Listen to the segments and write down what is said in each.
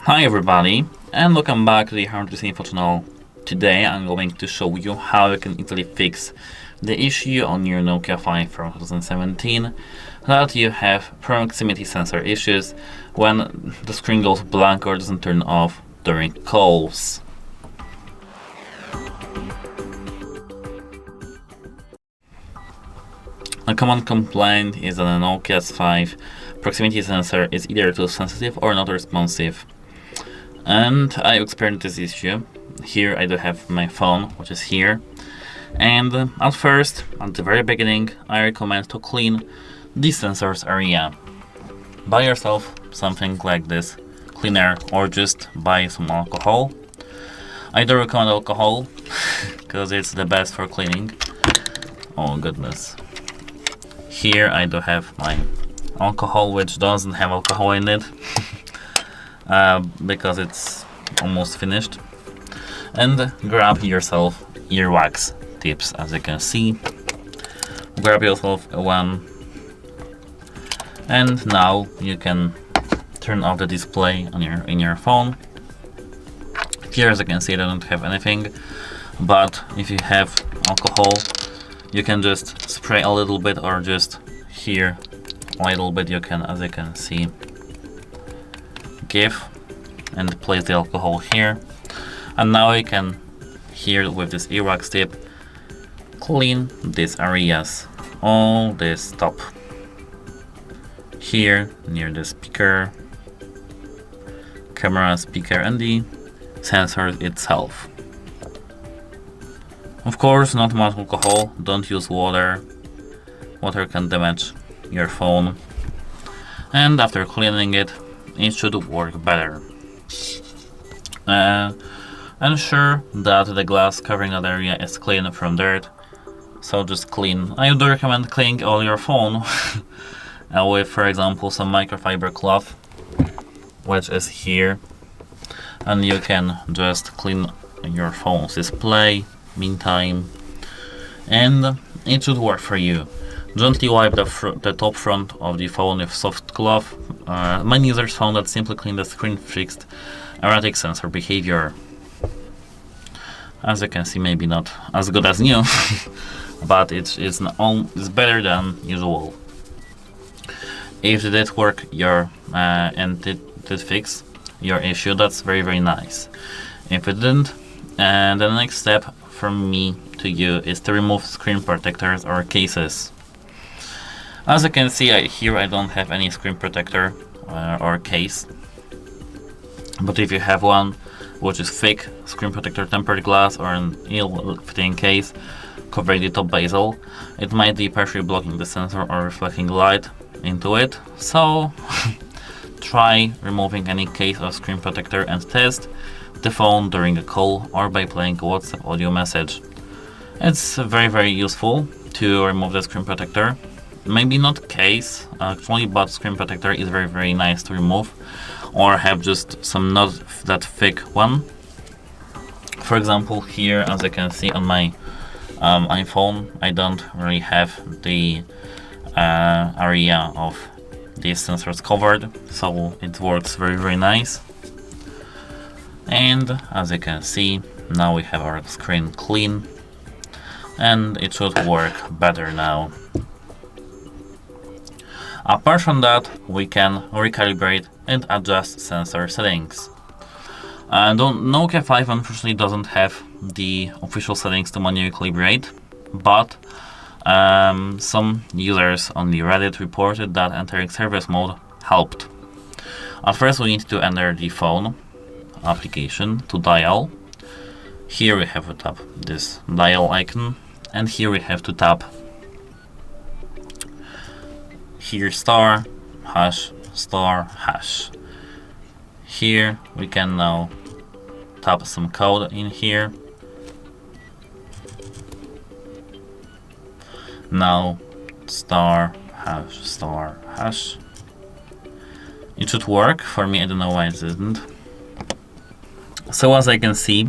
Hi everybody, and welcome back to the HardReset.Info channel. Today I'm going to show you how you can easily fix the issue on your Nokia 5 from 2017 that you have proximity sensor issues when the screen goes blank or doesn't turn off during calls. A common complaint is that the Nokia 5 proximity sensor is either too sensitive or not responsive. And I experienced this issue. Here I do have my phone, which is here. And at first, at the very beginning, I recommend to clean the sensors area by yourself, something like this cleaner, or just buy some alcohol. I do recommend alcohol because it's the best for cleaning. Oh goodness. Here I do have my alcohol, which doesn't have alcohol in it because it's almost finished. And grab yourself earwax tips, as you can see. Grab yourself one, and now you can turn off the display on in your phone. Here, as you can see, I don't have anything, but if you have alcohol, you can just spray a little bit, or just here a little bit. You can, as you can see, give and place the alcohol here, and now you can, here with this earwax tip, clean these areas, all this top here near the speaker, camera, speaker, and the sensor itself. Of course, not much alcohol, don't use water. Water can damage your phone. And after cleaning it, it should work better. Ensure that the glass covering that area is clean from dirt. So just clean. I would recommend cleaning all your phone with, for example, some microfiber cloth, which is here. And you can just clean your phone's display meantime, and it should work for you. Gently wipe the top front of the phone with soft cloth. Many users found that simply clean the screen fixed erratic sensor behavior. As you can see, maybe not as good as new, but it's better than usual. If it did work and it did fix your issue, that's very nice. If it didn't, and the next step from me to you is to remove screen protectors or cases. As you can see, here I don't have any screen protector or case, but if you have one which is thick screen protector, tempered glass, or an ill-fitting case covering the top bezel, it might be partially blocking the sensor or reflecting light into it. So try removing any case or screen protector and test the phone during a call or by playing a WhatsApp audio message. It's very useful to remove the screen protector. Maybe not case actually, but screen protector is very nice to remove, or have just some not that thick one. For example, here, as you can see on my iPhone, I don't really have the area of these sensors covered, so it works very nice. And as you can see, now we have our screen clean, and it should work better now. Apart from that, we can recalibrate and adjust sensor settings. Nokia 5 unfortunately doesn't have the official settings to manually calibrate, but some users on the Reddit reported that entering service mode helped. At first, we need to enter the phone application to dial. Here we have to tap this dial icon, and here we have to tap here star hash. Here we can now tap some code in here. Now star hash. It should work for me. I don't know why it didn't. So as I can see,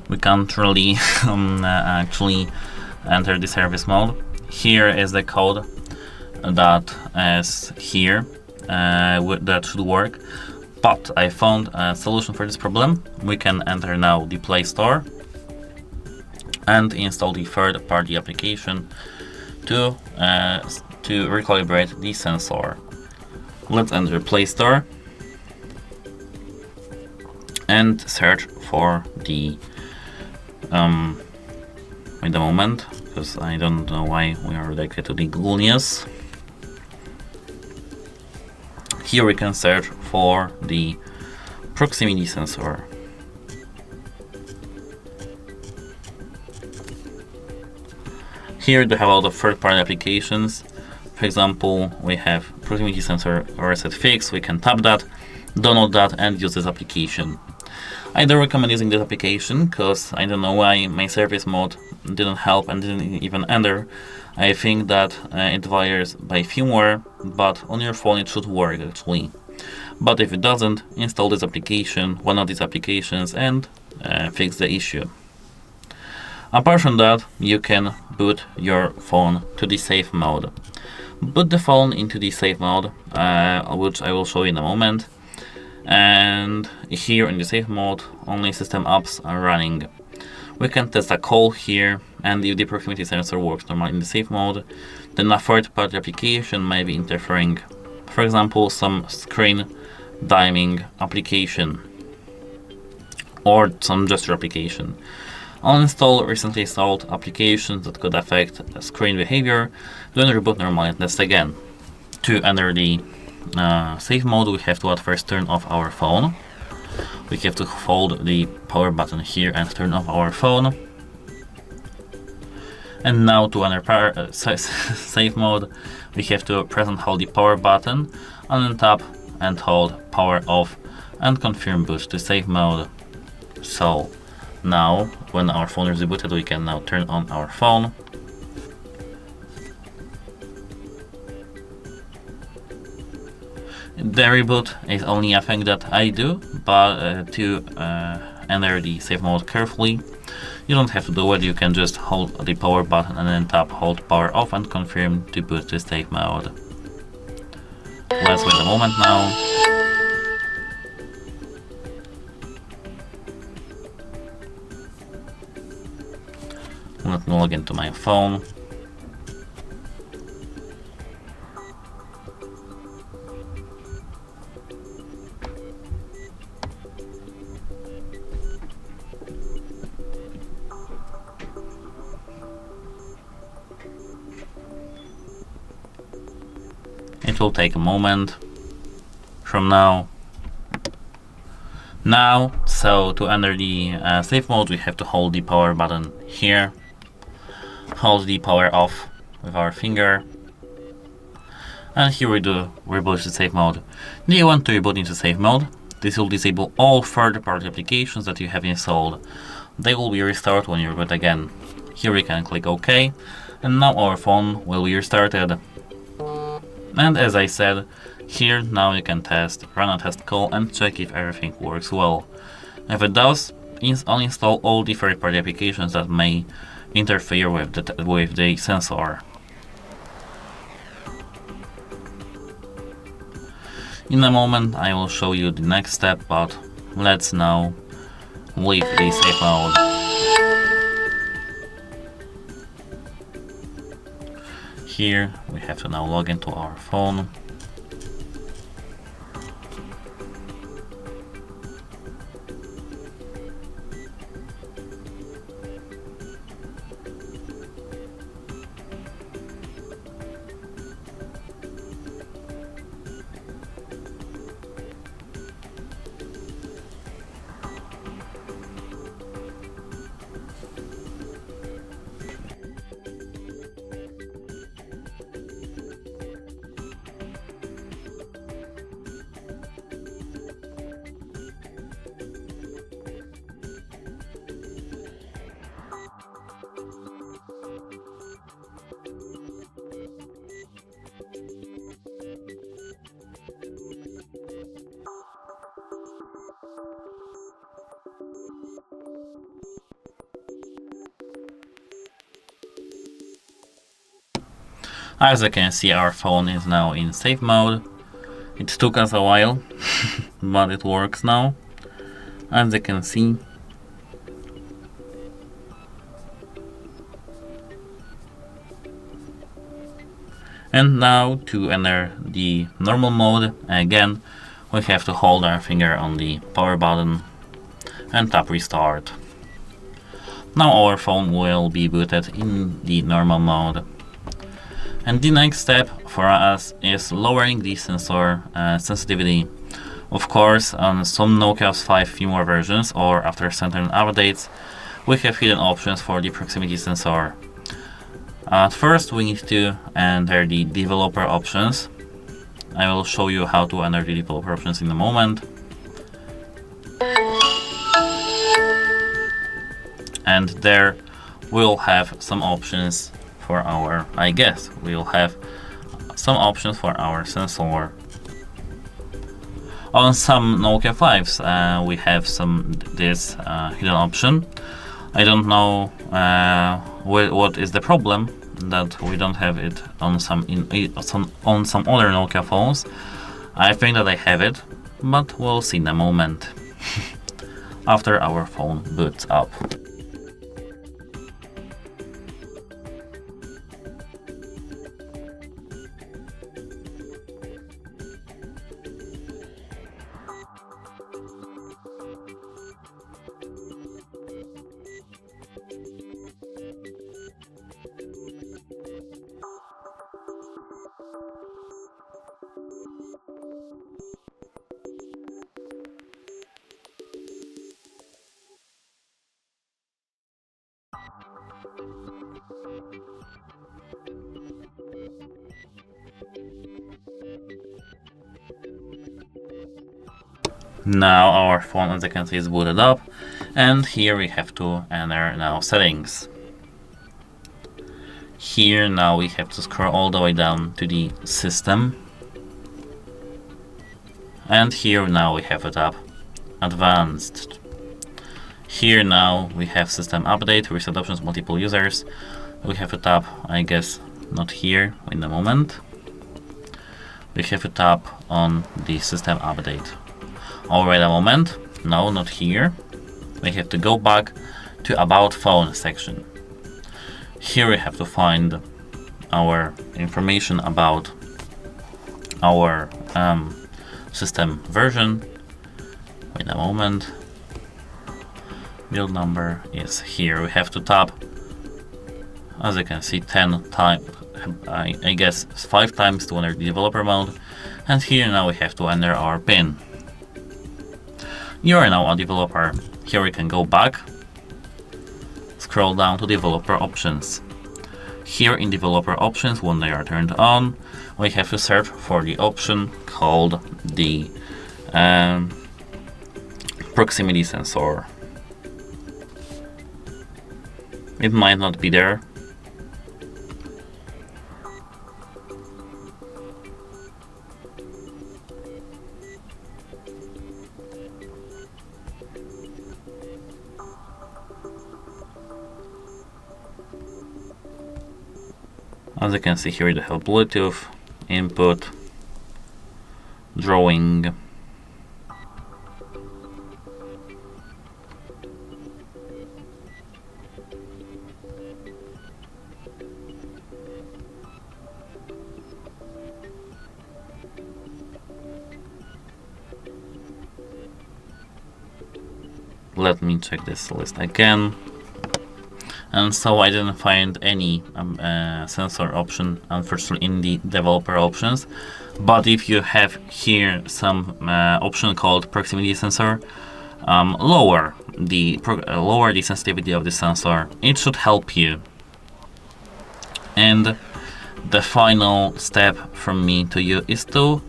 we can't really actually enter the service mode. Here is the code that is here that should work. But I found a solution for this problem. We can enter now the Play Store and install the third-party application to recalibrate the sensor. Let's enter Play Store and search for the wait a moment, because I don't know why we are redirected to the Google News. Here we can search for the proximity sensor. Here they have all the third-party applications. For example, we have proximity sensor reset fix. We can tap that, download that, and use this application. I don't recommend using this application because I don't know why my service mode didn't help and didn't even enter. I think that it wires by firmware, but on your phone it should work actually. But if it doesn't, install this application, one of these applications, and fix the issue. Apart from that, you can boot your phone to the safe mode. Boot the phone into the safe mode, which I will show you in a moment. And here in the safe mode, only system apps are running. We can test a call here, and if the proximity sensor works normally in the safe mode, then a third-party application may be interfering. For example, some screen diming application or some gesture application. Uninstall recently installed applications that could affect screen behavior, then reboot normally and test again. To enter the safe mode, we have to at first turn off our phone. We have to hold the power button here and turn off our phone. And now to enter safe mode, we have to press and hold the power button, and then tap and hold power off and confirm boot to safe mode. So now when our phone is rebooted, we can now turn on our phone. The reboot is only a thing that I do, but to enter the safe mode carefully, you don't have to do it. You can just hold the power button and then tap hold power off and confirm to boot to safe mode. Let's wait a moment now. Let me log into my phone. It will take a moment from now. So to enter the safe mode, we have to hold the power button here, hold the power off with our finger, and here we do reboot to safe mode. Do you want to reboot into safe mode? This will disable all third-party applications that you have installed. They will be restored when you reboot again. Here we can click OK, and now our phone will be restarted. And as I said, here now you can run a test call and check if everything works well. If it does, uninstall all the third-party applications that may interfere with the sensor. In a moment I will show you the next step, but let's now leave the safe mode. Here we have to now log into our phone. As you can see, our phone is now in safe mode. It took us a while, but it works now, as you can see. And now to enter the normal mode, again, we have to hold our finger on the power button and tap restart. Now our phone will be booted in the normal mode. And the next step for us is lowering the sensor sensitivity. Of course, on some Nokia 5 firmware versions or after certain updates, we have hidden options for the proximity sensor. At first, we need to enter the developer options. I will show you how to enter the developer options in a moment. And there we'll have some options for our, we'll have some options for our sensor. On some Nokia 5s, we have this hidden option. I don't know what is the problem that we don't have it on some other Nokia phones. I think that I have it, but we'll see in a moment after our phone boots up. Now our phone, as you can see, is booted up, and here we have to enter now settings. Here now we have to scroll all the way down to the system, and here now we have to tap advanced. Here now we have system update, reset options, multiple users. We have to tap, not here in the moment. We have to tap on the system update. Wait a moment, no, not here. We have to go back to about phone section. Here we have to find our information about our system version. Wait a moment. Build number is here. We have to tap, as you can see, 10 times, 5 times to enter the developer mode. And here now we have to enter our PIN. You are now a developer. Here we can go back, scroll down to developer options. Here in developer options, when they are turned on, we have to search for the option called the proximity sensor. It might not be there. As you can see here, we have Bluetooth, input, drawing, let me check this list again. And so I didn't find any sensor option, unfortunately, in the developer options. But if you have here some option called proximity sensor, lower the sensitivity of the sensor. It should help you. And the final step from me to you is to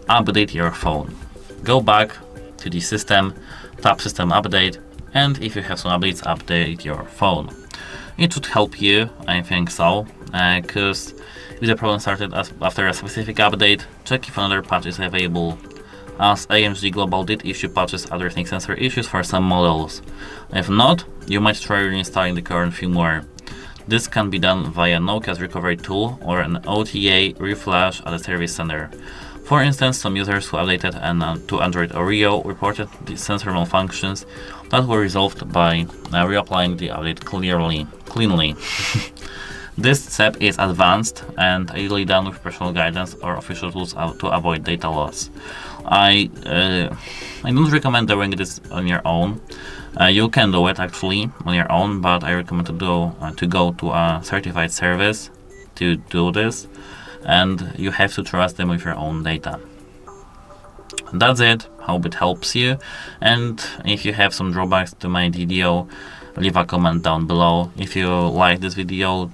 update your phone. Go back to the system, tap system update, and if you have some updates, update your phone. It should help you, I think so, because if the problem started after a specific update, check if another patch is available, as AMG Global did issue patches addressing sensor issues for some models. If not, you might try reinstalling the current firmware. This can be done via Nokia's recovery tool or an OTA reflash at a service center. For instance, some users who updated to Android Oreo reported the sensor malfunctions that were resolved by reapplying the update cleanly. This step is advanced and ideally done with professional guidance or official tools to avoid data loss. I don't recommend doing this on your own. You can do it actually on your own, but I recommend to go to a certified service to do this, and you have to trust them with your own data. That's it. Hope it helps you, and if you have some drawbacks to my video, leave a comment down below. If you like this video,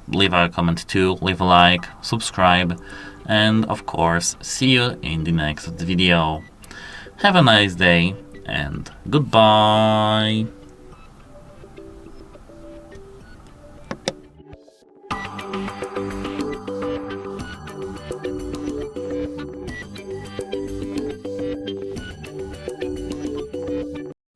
leave a comment too, leave a like, subscribe, and of course, see you in the next video. Have a nice day and goodbye.